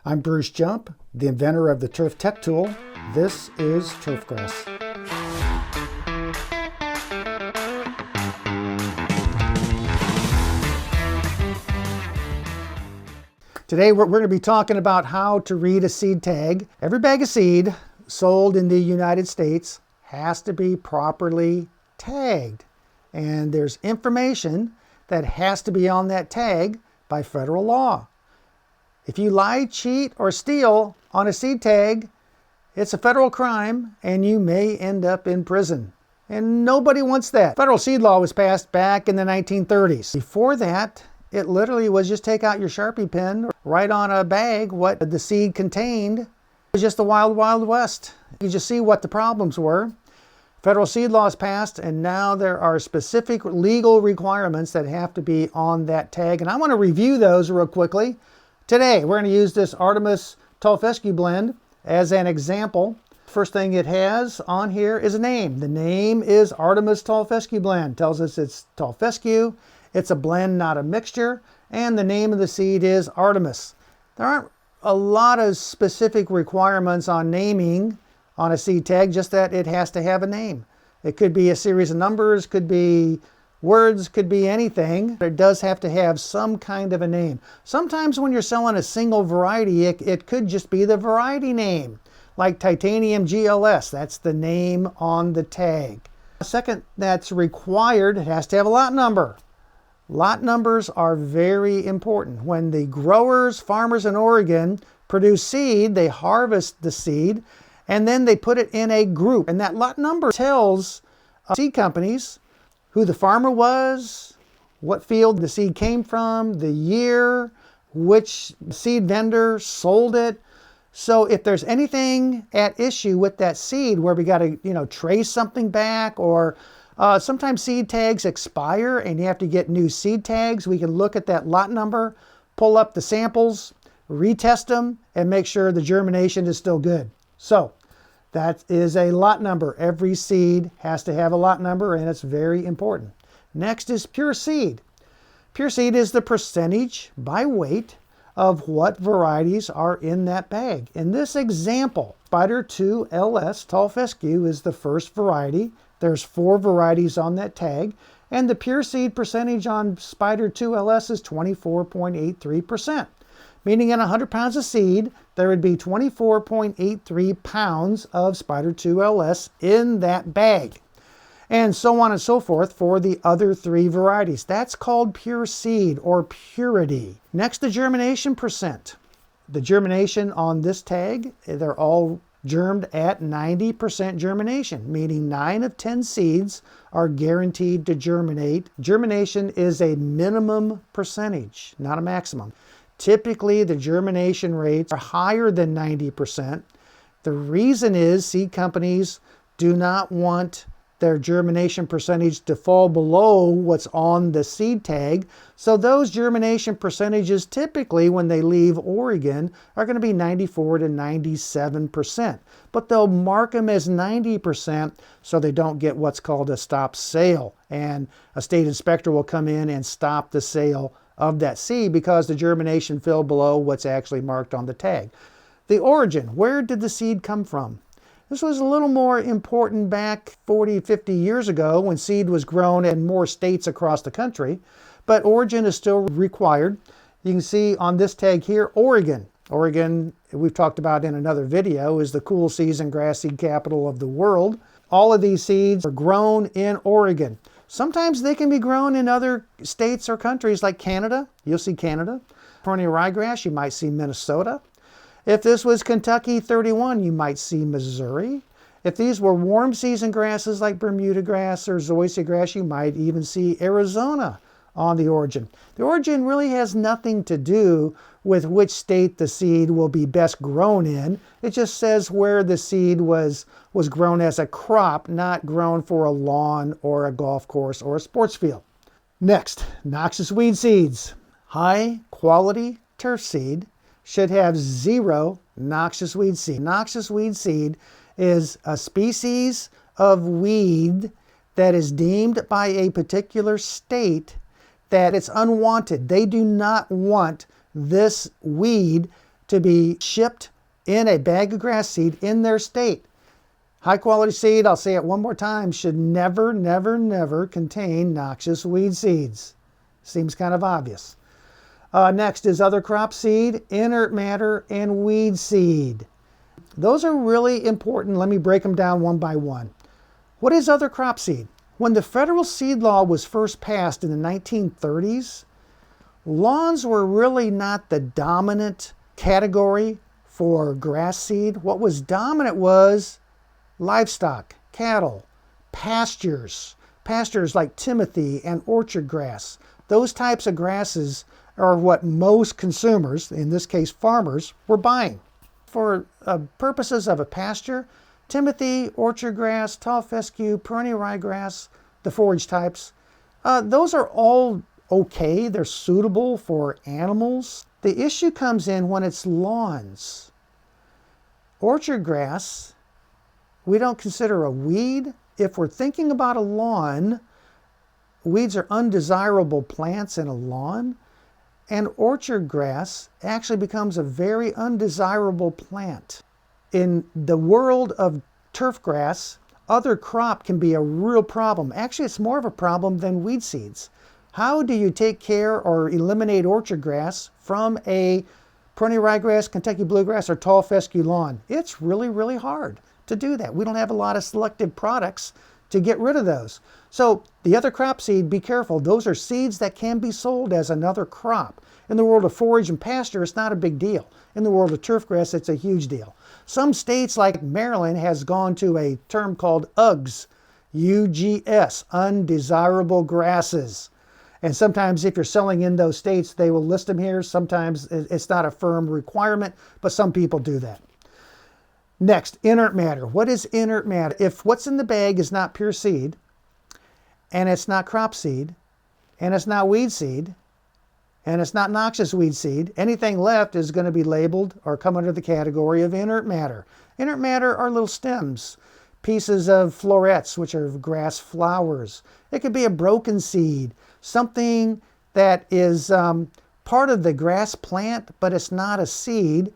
I'm Bruce Jump, the inventor of the Turf Tech Tool. This is Turfgrass. Today we're going to be talking about how to read a seed tag. Every bag of seed sold in the United States has to be properly tagged. And there's information that has to be on that tag by federal law. If you lie, cheat, or steal on a seed tag, it's a federal crime and you may end up in prison. And nobody wants that. Federal seed law was passed back in the 1930s. Before that, it literally was just take out your Sharpie pen, write on a bag what the seed contained. It was just the wild, wild west. You just see what the problems were. Federal seed law is passed, and now there are specific legal requirements that have to be on that tag. And I want to review those real quickly. Today, we're going to use this Artemis Tall Fescue blend as an example. First thing it has on here is a name. The name is Artemis Tall Fescue blend. Tells us it's tall fescue. It's a blend, not a mixture. And the name of the seed is Artemis. There aren't a lot of specific requirements on naming on a seed tag, just that it has to have a name. It could be a series of numbers, could be words, could be anything. It does have to have some kind of a name. Sometimes when you're selling a single variety, it could just be the variety name, like Titanium GLS. That's the name on the tag. Second, that's required, it has to have a lot number. Lot numbers are very important. When the growers, farmers in Oregon produce seed, they harvest the seed, and then they put it in a group. And that lot number tells seed companies who the farmer was, what field the seed came from, the year, which seed vendor sold it. So if there's anything at issue with that seed where we got to, trace something back, or sometimes seed tags expire and you have to get new seed tags, we can look at that lot number, pull up the samples, retest them, and make sure the germination is still good. So that is a lot number. Every seed has to have a lot number, and it's very important. Next is pure seed. Pure seed is the percentage by weight of what varieties are in that bag. In this example, Spider 2 LS Tall Fescue is the first variety. There's 4 varieties on that tag, and the pure seed percentage on Spider 2 LS is 24.83%. Meaning in 100 pounds of seed, there would be 24.83 pounds of Spider 2 LS in that bag. And so on and so forth for the other 3 varieties. That's called pure seed or purity. Next, the germination percent. The germination on this tag, they're all germed at 90% germination, meaning 9 of 10 seeds are guaranteed to germinate. Germination is a minimum percentage, not a maximum. Typically, the germination rates are higher than 90%. The reason is seed companies do not want their germination percentage to fall below what's on the seed tag. So those germination percentages typically, when they leave Oregon, are going to be 94 to 97%. But they'll mark them as 90% so they don't get what's called a stop sale. And a state inspector will come in and stop the sale of that seed because the germination fell below what's actually marked on the tag. The origin, where did the seed come from? This was a little more important back 40, 50 years ago when seed was grown in more states across the country, but origin is still required. You can see on this tag here, Oregon. Oregon, we've talked about in another video, is the cool season grass seed capital of the world. All of these seeds are grown in Oregon. Sometimes they can be grown in other states or countries like Canada. You'll see Canada. Perennial ryegrass, you might see Minnesota. If this was Kentucky 31, you might see Missouri. If these were warm season grasses like Bermuda grass or zoysia grass, you might even see Arizona on the origin. The origin really has nothing to do with which state the seed will be best grown in. It just says where the seed was grown as a crop, not grown for a lawn or a golf course or a sports field. Next, noxious weed seeds. High quality turf seed should have 0 noxious weed seed. Noxious weed seed is a species of weed that is deemed by a particular state that it's unwanted. They do not want this weed to be shipped in a bag of grass seed in their state. High quality seed, I'll say it one more time, should never, never, never contain noxious weed seeds. Seems kind of obvious. Next is other crop seed, inert matter, and weed seed. Those are really important. Let me break them down one by one. What is other crop seed? When the federal seed law was first passed in the 1930s, lawns were really not the dominant category for grass seed. What was dominant was livestock, cattle, pastures like timothy and orchard grass. Those types of grasses are what most consumers, in this case farmers, were buying. For purposes of a pasture, timothy, orchard grass, tall fescue, perennial ryegrass, the forage types, those are all okay. They're suitable for animals. The issue comes in when it's lawns. Orchard grass, we don't consider a weed. If we're thinking about a lawn, weeds are undesirable plants in a lawn, and orchard grass actually becomes a very undesirable plant. In the world of turfgrass, other crop can be a real problem. Actually, it's more of a problem than weed seeds. How do you take care or eliminate orchard grass from a perennial ryegrass, Kentucky bluegrass, or tall fescue lawn? It's really, really hard to do that. We don't have a lot of selective products to get rid of those. So the other crop seed, be careful. Those are seeds that can be sold as another crop. In the world of forage and pasture, it's not a big deal. In the world of turfgrass, it's a huge deal. Some states like Maryland has gone to a term called UGS, UGS, undesirable grasses. And sometimes if you're selling in those states, they will list them here. Sometimes it's not a firm requirement, but some people do that. Next, inert matter. What is inert matter? If what's in the bag is not pure seed, and it's not crop seed, and it's not weed seed, and it's not noxious weed seed, anything left is going to be labeled or come under the category of inert matter. Inert matter are little stems, pieces of florets, which are grass flowers. It could be a broken seed, something that is part of the grass plant, but it's not a seed.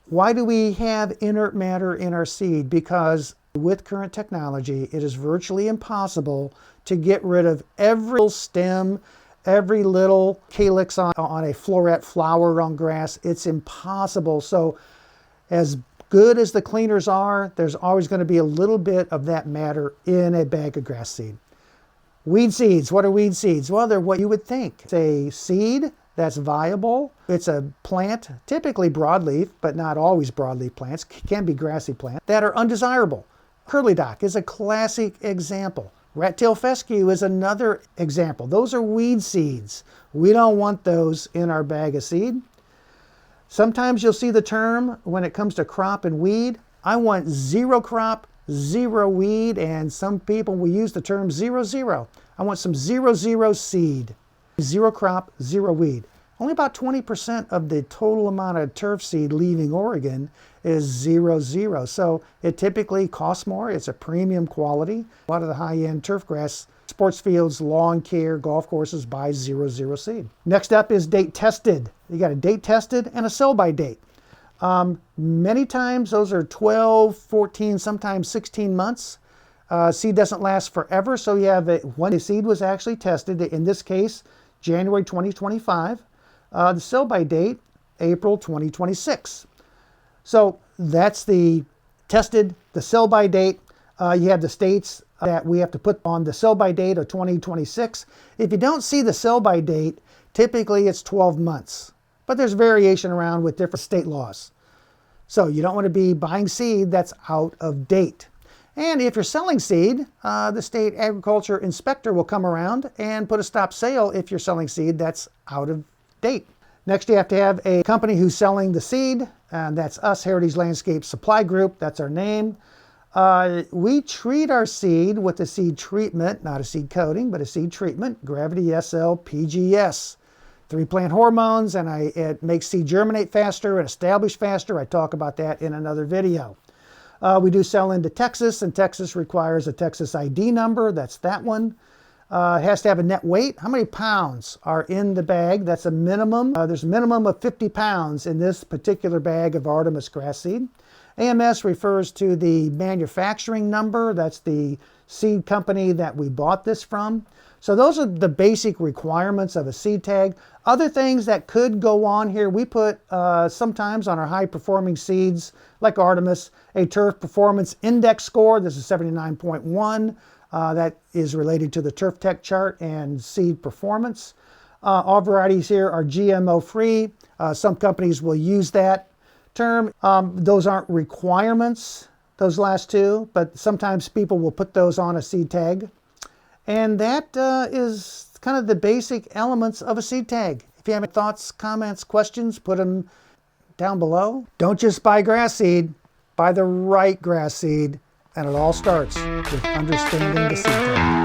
Why do we have inert matter in our seed? Because with current technology, it is virtually impossible to get rid of every little stem, every little calyx on a floret flower on grass. It's impossible. So as good as the cleaners are, there's always going to be a little bit of that matter in a bag of grass seed. Weed seeds. What are weed seeds? Well, they're what you would think. It's a seed that's viable. It's a plant, typically broadleaf, but not always broadleaf plants, can be grassy plants, that are undesirable. Curly dock is a classic example. Rat-tail fescue is another example. Those are weed seeds. We don't want those in our bag of seed. Sometimes you'll see the term when it comes to crop and weed, I want zero crop, zero weed, and some people will use the term 0-0. I want some 0-0 seed. Zero crop, zero weed. Only about 20% of the total amount of turf seed leaving Oregon is 0-0. So it typically costs more. It's a premium quality. A lot of the high-end turfgrass sports fields, lawn care, golf courses buy 0-0 seed. Next up is date tested. You got a date tested and a sell-by date. Many times those are 12, 14, sometimes 16 months. Seed doesn't last forever, so you have when the seed was actually tested, in this case, January 2025. The sell-by date, April 2026. So that's the tested, the sell-by date. You have the states that we have to put on the sell-by date of 2026. If you don't see the sell-by date, typically it's 12 months. But there's variation around with different state laws. So you don't want to be buying seed that's out of date. And if you're selling seed, the state agriculture inspector will come around and put a stop sale if you're selling seed that's out of date. Next, you have to have a company who's selling the seed, and that's us, Heritage Landscape Supply Group. That's our name. We treat our seed with a seed treatment, not a seed coating, but a seed treatment, Gravity SL PGS. 3 plant hormones, and it makes seed germinate faster and establish faster. I talk about that in another video. We do sell into Texas, and Texas requires a Texas ID number. That's that one. It has to have a net weight. How many pounds are in the bag? That's a minimum. There's a minimum of 50 pounds in this particular bag of Artemis grass seed. AMS refers to the manufacturing number. That's the seed company that we bought this from. So those are the basic requirements of a seed tag. Other things that could go on here, we put sometimes on our high-performing seeds, like Artemis, a Turf Performance Index score. This is 79.1. That is related to the Turf Tech chart and seed performance. All varieties here are GMO-free. Some companies will use that term. Those aren't requirements, those last two, but sometimes people will put those on a seed tag. And that is kind of the basic elements of a seed tag. If you have any thoughts, comments, questions, put them down below. Don't just buy grass seed, buy the right grass seed. And it all starts with understanding the seed tag.